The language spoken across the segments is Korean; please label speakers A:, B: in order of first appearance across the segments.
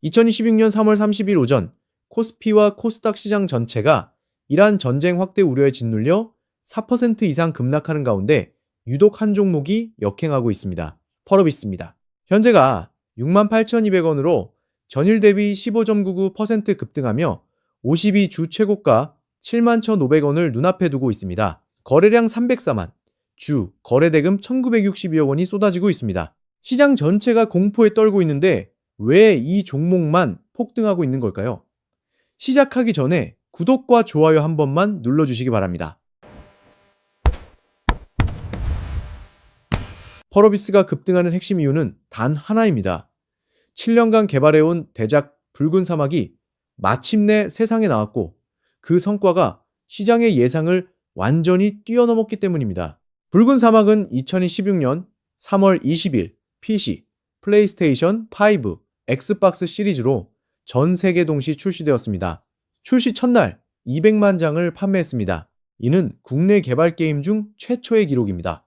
A: 2026년 3월 30일 오전 코스피와 코스닥 시장 전체가 이란 전쟁 확대 우려에 짓눌려 4% 이상 급락하는 가운데 유독 한 종목이 역행하고 있습니다. 펄어비스입니다. 현재가 68,200원으로 전일 대비 15.99% 급등하며 52주 최고가 71,500원을 눈앞에 두고 있습니다. 거래량 304만, 주 거래대금 1,962억 원이 쏟아지고 있습니다. 시장 전체가 공포에 떨고 있는데 왜 이 종목만 폭등하고 있는 걸까요? 시작하기 전에 구독과 좋아요 한 번만 눌러주시기 바랍니다. 펄어비스가 급등하는 핵심 이유는 단 하나입니다. 7년간 개발해온 대작 붉은 사막이 마침내 세상에 나왔고 그 성과가 시장의 예상을 완전히 뛰어넘었기 때문입니다. 붉은 사막은 2016년 3월 20일 PC, 플레이스테이션 5, 엑스박스 시리즈로 전 세계 동시 출시되었습니다. 출시 첫날 200만 장을 판매했습니다. 이는 국내 개발 게임 중 최초의 기록입니다.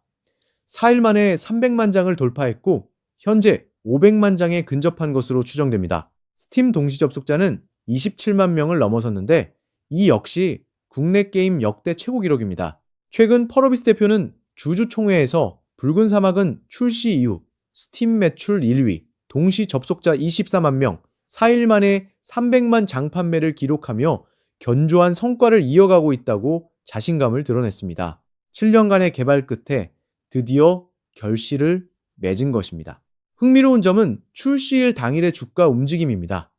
A: 4일 만에 300만 장을 돌파했고 현재 500만 장에 근접한 것으로 추정됩니다. 스팀 동시 접속자는 27만 명을 넘어섰는데 이 역시 국내 게임 역대 최고 기록입니다. 최근 펄어비스 대표는 주주총회에서 붉은 사막은 출시 이후 스팀 매출 1위, 동시 접속자 24만 명, 4일 만에 300만 장 판매를 기록하며 견조한 성과를 이어가고 있다고 자신감을 드러냈습니다. 7년간의 개발 끝에 드디어 결실을 맺은 것입니다. 흥미로운 점은 출시일 당일의 주가 움직임입니다.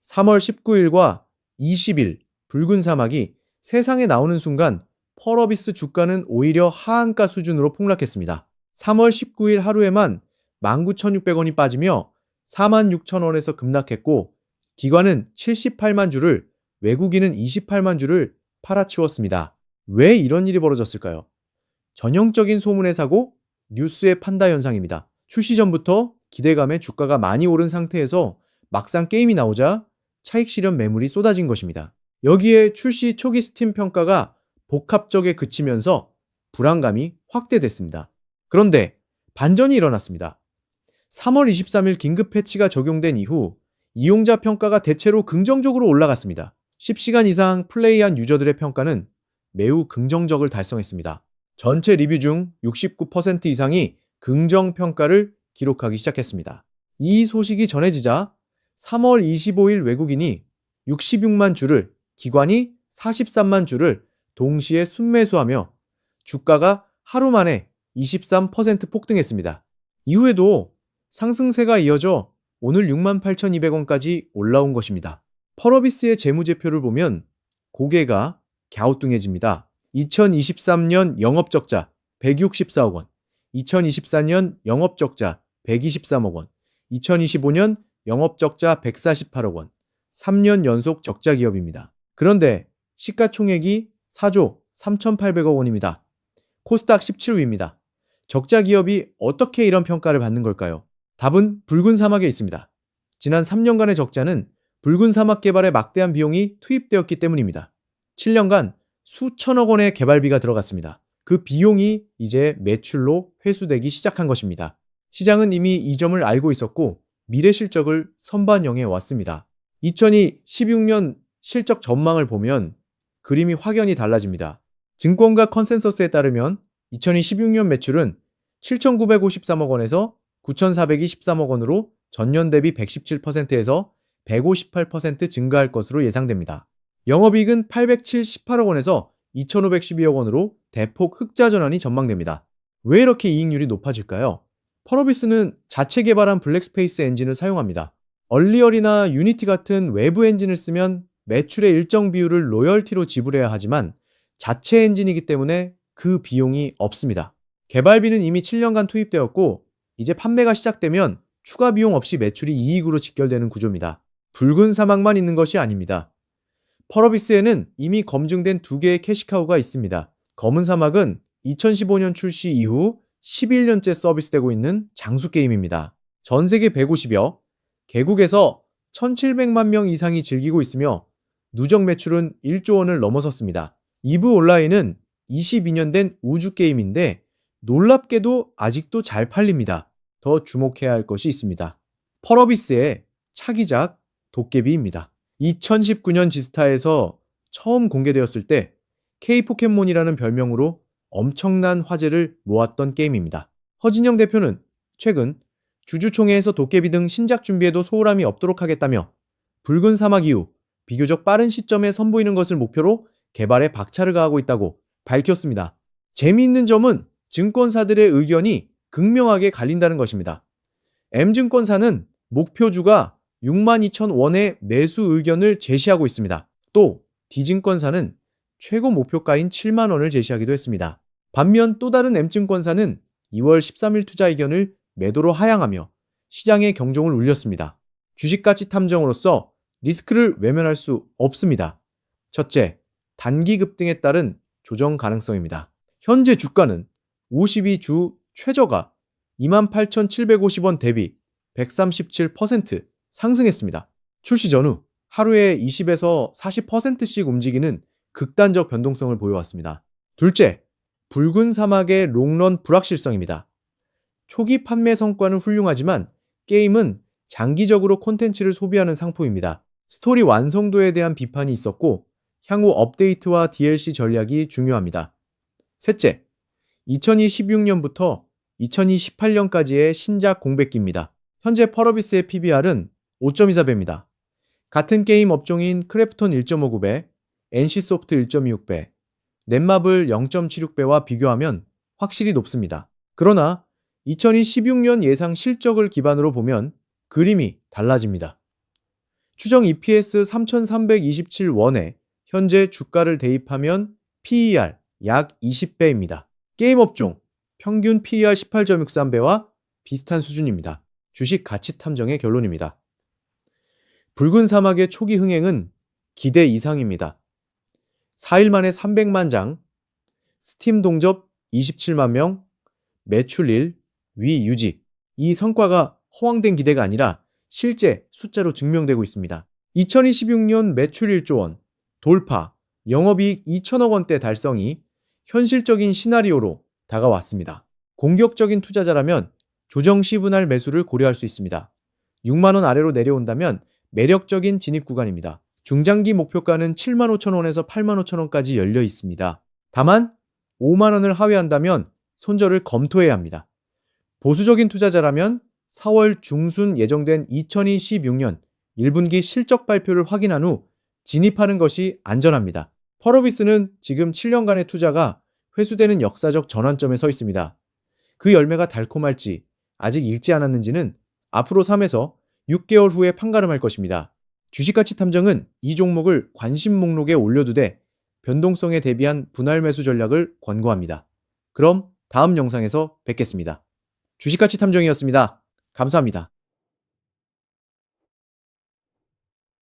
A: 3월 19일과 20일 붉은 사막이 세상에 나오는 순간 펄어비스 주가는 오히려 하한가 수준으로 폭락했습니다. 3월 19일 하루에만 19,600원이 빠지며 46,000원에서 급락했고 기관은 78만 주를, 외국인은 28만 주를 팔아치웠습니다. 왜 이런 일이 벌어졌을까요? 전형적인 소문의 사고, 뉴스의 판다 현상입니다. 출시 전부터 기대감에 주가가 많이 오른 상태에서 막상 게임이 나오자 차익 실현 매물이 쏟아진 것입니다. 여기에 출시 초기 스팀 평가가 복합적에 그치면서 불안감이 확대됐습니다. 그런데 반전이 일어났습니다. 3월 23일 긴급 패치가 적용된 이후 이용자 평가가 대체로 긍정적으로 올라갔습니다. 10시간 이상 플레이한 유저들의 평가는 매우 긍정적을 달성했습니다. 전체 리뷰 중 69% 이상이 긍정 평가를 기록하기 시작했습니다. 이 소식이 전해지자 3월 25일 외국인이 66만 주를, 기관이 43만 주를 동시에 순매수하며 주가가 하루 만에 23% 폭등했습니다. 이후에도 상승세가 이어져 오늘 68,200원까지 올라온 것입니다. 펄어비스의 재무제표를 보면 고개가 갸우뚱해집니다. 2023년 영업적자 164억 원, 2024년 영업적자 123억 원, 2025년 영업적자 148억 원, 3년 연속 적자 기업입니다. 그런데 시가총액이 4조 3,800억 원입니다. 코스닥 17위입니다. 적자 기업이 어떻게 이런 평가를 받는 걸까요? 답은 붉은 사막에 있습니다. 지난 3년간의 적자는 붉은 사막 개발에 막대한 비용이 투입되었기 때문입니다. 7년간 수천억 원의 개발비가 들어갔습니다. 그 비용이 이제 매출로 회수되기 시작한 것입니다. 시장은 이미 이 점을 알고 있었고 미래 실적을 선반영해 왔습니다. 2016년 실적 전망을 보면 그림이 확연히 달라집니다. 증권가 컨센서스에 따르면 2016년 매출은 7,953억 원에서 9,423억 원으로 전년 대비 117%에서 158% 증가할 것으로 예상됩니다. 영업이익은 878억 원에서 2,512억 원으로 대폭 흑자 전환이 전망됩니다. 왜 이렇게 이익률이 높아질까요? 펄어비스는 자체 개발한 블랙스페이스 엔진을 사용합니다. 얼리얼이나 유니티 같은 외부 엔진을 쓰면 매출의 일정 비율을 로열티로 지불해야 하지만 자체 엔진이기 때문에 그 비용이 없습니다. 개발비는 이미 7년간 투입되었고 이제 판매가 시작되면 추가 비용 없이 매출이 이익으로 직결되는 구조입니다. 붉은 사막만 있는 것이 아닙니다. 펄어비스에는 이미 검증된 두 개의 캐시카우가 있습니다. 검은 사막은 2015년 출시 이후 11년째 서비스되고 있는 장수 게임입니다. 전 세계 150여 개국에서 1,700만 명 이상이 즐기고 있으며 누적 매출은 1조 원을 넘어섰습니다. 이브 온라인은 22년 된 우주 게임인데 놀랍게도 아직도 잘 팔립니다. 더 주목해야 할 것이 있습니다. 펄어비스의 차기작 도깨비입니다. 2019년 지스타에서 처음 공개되었을 때 K포켓몬이라는 별명으로 엄청난 화제를 모았던 게임입니다. 허진영 대표는 최근 주주총회에서 도깨비 등 신작 준비에도 소홀함이 없도록 하겠다며 붉은 사막 이후 비교적 빠른 시점에 선보이는 것을 목표로 개발에 박차를 가하고 있다고 밝혔습니다. 재미있는 점은 증권사들의 의견이 극명하게 갈린다는 것입니다. M증권사는 목표주가 62,000원의 매수 의견을 제시하고 있습니다. 또 D증권사는 최고 목표가인 7만 원을 제시하기도 했습니다. 반면 또 다른 M증권사는 2월 13일 투자 의견을 매도로 하향하며 시장의 경종을 울렸습니다. 주식가치 탐정으로서 리스크를 외면할 수 없습니다. 첫째, 단기 급등에 따른 조정 가능성입니다. 현재 주가는 52주 최저가 28,750원 대비 137% 상승했습니다. 출시 전후 하루에 20에서 40%씩 움직이는 극단적 변동성을 보여왔습니다. 둘째, 붉은 사막의 롱런 불확실성입니다. 초기 판매 성과는 훌륭하지만 게임은 장기적으로 콘텐츠를 소비하는 상품입니다. 스토리 완성도에 대한 비판이 있었고 향후 업데이트와 DLC 전략이 중요합니다. 셋째, 2026년부터 2028년까지의 신작 공백기입니다. 현재 펄어비스의 PBR은 5.24배입니다. 같은 게임 업종인 크래프톤 1.59배, NC소프트 1.26배, 넷마블 0.76배와 비교하면 확실히 높습니다. 그러나 2016년 예상 실적을 기반으로 보면 그림이 달라집니다. 추정 EPS 3,327원에 현재 주가를 대입하면 PER 약 20배입니다. 게임 업종 평균 PER 18.63배와 비슷한 수준입니다. 주식 가치 탐정의 결론입니다. 붉은 사막의 초기 흥행은 기대 이상입니다. 4일 만에 300만 장, 스팀 동접 27만 명, 매출일 위 유지. 이 성과가 허황된 기대가 아니라 실제 숫자로 증명되고 있습니다. 2026년 매출 1조 원, 돌파, 영업이익 2천억 원대 달성이 현실적인 시나리오로 다가왔습니다. 공격적인 투자자라면 조정 시 분할 매수를 고려할 수 있습니다. 6만 원 아래로 내려온다면 매력적인 진입 구간입니다. 중장기 목표가는 7만 5천 원에서 8만 5천 원까지 열려 있습니다. 다만 5만 원을 하회한다면 손절을 검토해야 합니다. 보수적인 투자자라면 4월 중순 예정된 2026년 1분기 실적 발표를 확인한 후 진입하는 것이 안전합니다. 펄어비스는 지금 7년간의 투자가 회수되는 역사적 전환점에 서 있습니다. 그 열매가 달콤할지 아직 익지 않았는지는 앞으로 3에서 6개월 후에 판가름할 것입니다. 주식가치 탐정은 이 종목을 관심 목록에 올려두되 변동성에 대비한 분할 매수 전략을 권고합니다. 그럼 다음 영상에서 뵙겠습니다. 주식가치 탐정이었습니다. 감사합니다.